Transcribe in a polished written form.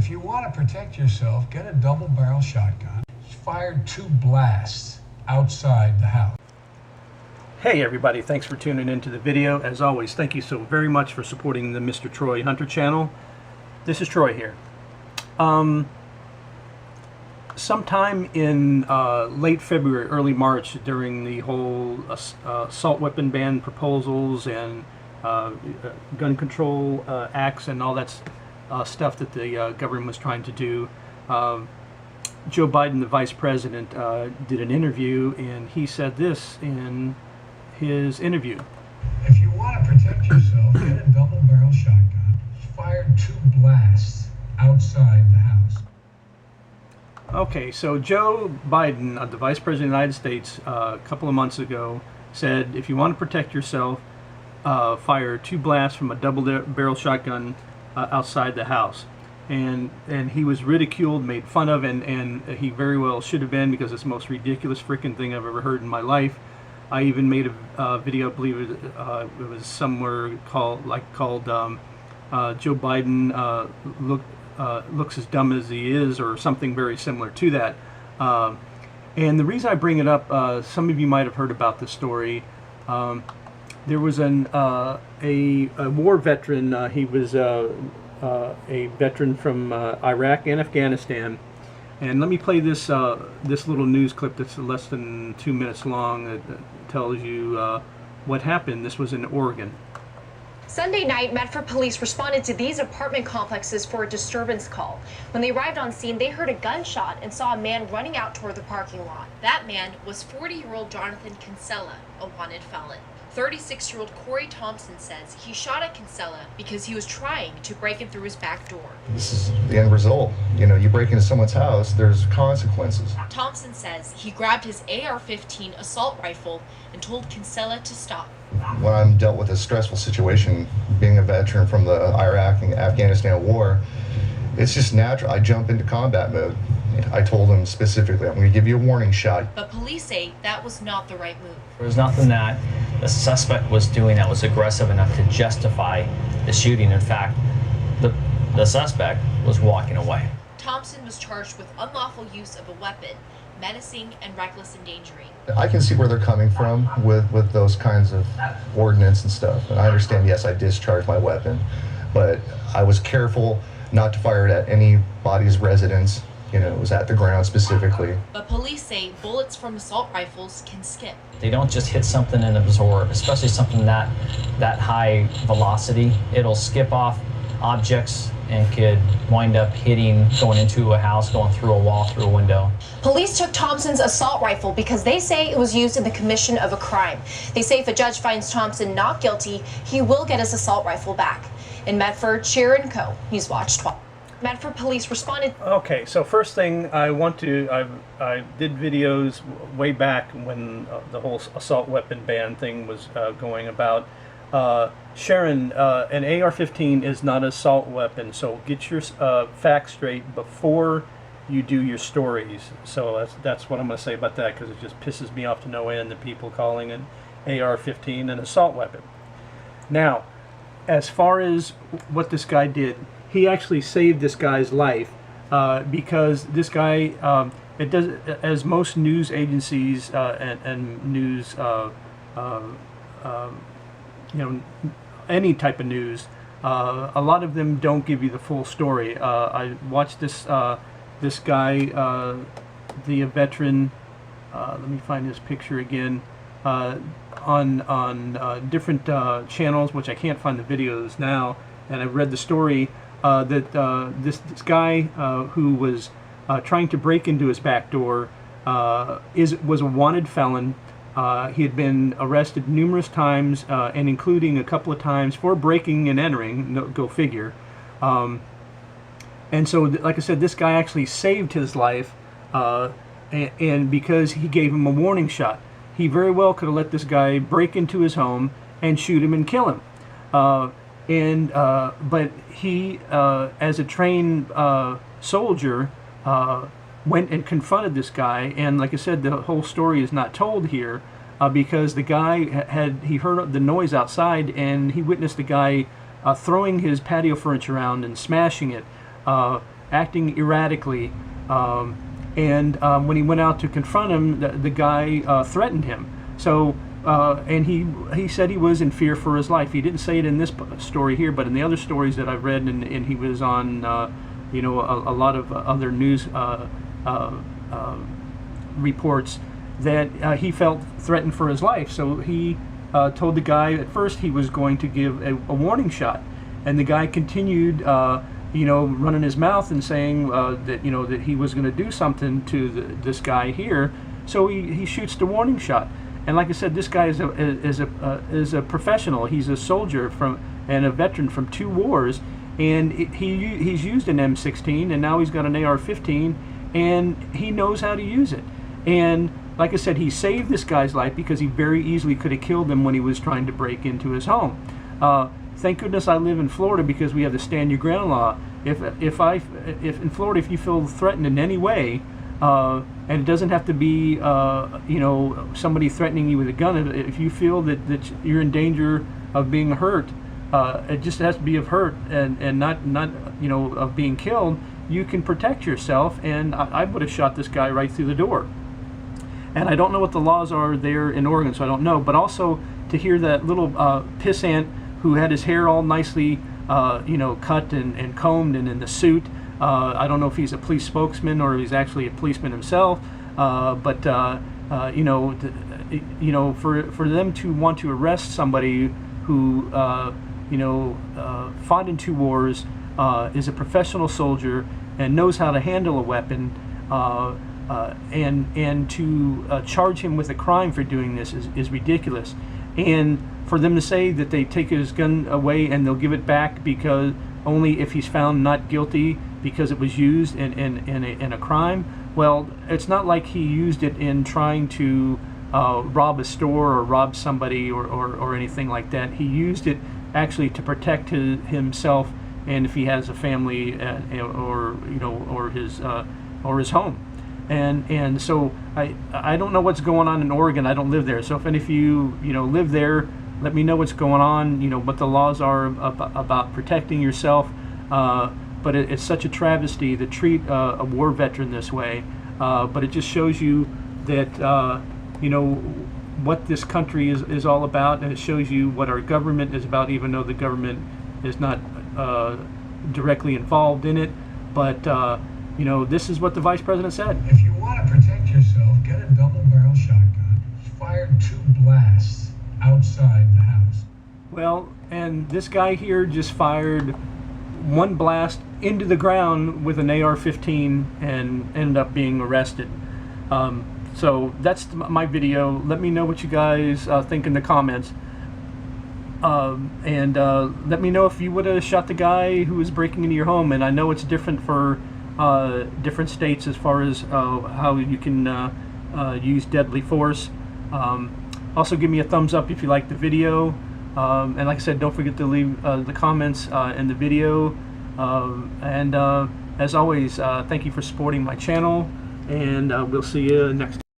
If you want to protect yourself, get a double-barrel shotgun. Fired 2 blasts outside the house. Hey everybody, thanks for tuning into the video. As always, thank you so very much for supporting the Mr. Troy Hunter channel. This is Troy here. Sometime in late February, early March, during the whole assault weapon ban proposals and gun control acts and all that stuff that the government was trying to do, Joe Biden, the vice president, did an interview, and he said this in his interview. If you want to protect yourself, get a double-barrel shotgun. Fired 2 blasts outside the house. Okay, so Joe Biden, the vice president of the United States, a couple of months ago said, if you want to protect yourself, fire 2 blasts from a double-barrel shotgun outside the house. And he was ridiculed, made fun of, and he very well should have been, because it's the most ridiculous freaking thing I've ever heard in my life. I even made a video, I believe it was somewhere called Joe Biden looks as dumb as he is, or something very similar to that. And the reason I bring it up, some of you might have heard about this story. There was a war veteran. He was a veteran from Iraq and Afghanistan. And let me play this this little news clip that's less than 2 minutes long. That tells you what happened. This was in Oregon. Sunday night, Medford police responded to these apartment complexes for a disturbance call. When they arrived on scene, they heard a gunshot and saw a man running out toward the parking lot. That man was 40-year-old Jonathan Kinsella, a wanted felon. 36-year-old Corey Thompson says he shot at Kinsella because he was trying to break in through his back door. This is the end result. You know, you break into someone's house, there's consequences. Thompson says he grabbed his AR-15 assault rifle and told Kinsella to stop. When I'm dealt with a stressful situation, being a veteran from the Iraq and Afghanistan war, it's just natural. I jump into combat mode. I told him specifically, I'm going to give you a warning shot. But police say that was not the right move. There was nothing that the suspect was doing that was aggressive enough to justify the shooting. In fact, the suspect was walking away. Thompson was charged with unlawful use of a weapon, menacing, and reckless endangering. I can see where they're coming from with those kinds of ordinance and stuff. And I understand, yes, I discharged my weapon, but I was careful not to fire it at anybody's residence. You know, it was at the ground specifically. But police say bullets from assault rifles can skip. They don't just hit something and absorb, especially something that high velocity. It'll skip off objects and could wind up hitting, going into a house, going through a wall, through a window. Police took Thompson's assault rifle because they say it was used in the commission of a crime. They say if a judge finds Thompson not guilty, he will get his assault rifle back. In Medford, Sharon Coe, Newswatch 12. Medford police responded. Okay, so first thing I did videos way back when the whole assault weapon ban thing was going about. Sharon, an AR-15 is not an assault weapon, so get your facts straight before you do your stories. So that's what I'm going to say about that, because it just pisses me off to no end, the people calling an AR-15 an assault weapon. Now, as far as what this guy did, he actually saved this guy's life because this guy, it does, as most news agencies and news, you know, any type of news, a lot of them don't give you the full story. I watched this this guy, the veteran. Let me find his picture again. On different channels, which I can't find the videos now, and I've read the story that this guy who was trying to break into his back door was a wanted felon. He had been arrested numerous times, and including a couple of times for breaking and entering. No, go figure. And so, like I said, this guy actually saved his life, and because he gave him a warning shot. He very well could have let this guy break into his home and shoot him and kill him. But he, as a trained soldier, went and confronted this guy. And like I said, the whole story is not told here because the guy he heard the noise outside, and he witnessed the guy throwing his patio furniture around and smashing it. acting erratically. When he went out to confront him, the guy threatened him. So, and he said he was in fear for his life. He didn't say it in this story here, but in the other stories that I've read, and he was on, a lot of other news reports, that he felt threatened for his life. So he told the guy at first he was going to give a warning shot, and the guy continued, running his mouth and saying that he was going to do something to this guy here. So he shoots the warning shot. And like I said, this guy is a professional. He's a soldier and a veteran from 2 wars, and he's used an M16, and now he's got an AR-15, and he knows how to use it. And like I said, he saved this guy's life because he very easily could have killed him when he was trying to break into his home. Thank goodness I live in Florida, because we have the stand your ground law. If in Florida, if you feel threatened in any way, and it doesn't have to be somebody threatening you with a gun. If you feel that you're in danger of being hurt, it just has to be of hurt and not of being killed. You can protect yourself, and I would have shot this guy right through the door. And I don't know what the laws are there in Oregon, so I don't know. But also to hear that little pissant who had his hair all nicely cut and combed and in the suit. I don't know if he's a police spokesman or he's actually a policeman himself, but for them to want to arrest somebody who fought in 2 wars, is a professional soldier and knows how to handle a weapon, and to charge him with a crime for doing this is ridiculous. And for them to say that they take his gun away and they'll give it back because only if he's found not guilty because it was used in a crime. Well, it's not like he used it in trying to rob a store or rob somebody or anything like that. He used it actually to protect himself, and if he has a family or his home. And so I don't know what's going on in Oregon. I don't live there. So if any of you live there, let me know what's going on. What the laws are about protecting yourself. But it's such a travesty to treat a war veteran this way. But it just shows you that what this country is all about, and it shows you what our government is about, even though the government is not directly involved in it. But this is what the Vice President said. If you want to protect yourself, get a double-barrel shotgun. Fire 2 blasts outside the house. Well, and this guy here just fired 1 blast into the ground with an AR-15 and ended up being arrested. So that's my video. Let me know what you guys think in the comments. And let me know if you would have shot the guy who was breaking into your home. And I know it's different for different states as far as how you can use deadly force. Also give me a thumbs up if you like the video. And like I said, don't forget to leave the comments in the video. As always, thank you for supporting my channel, and we'll see you next time.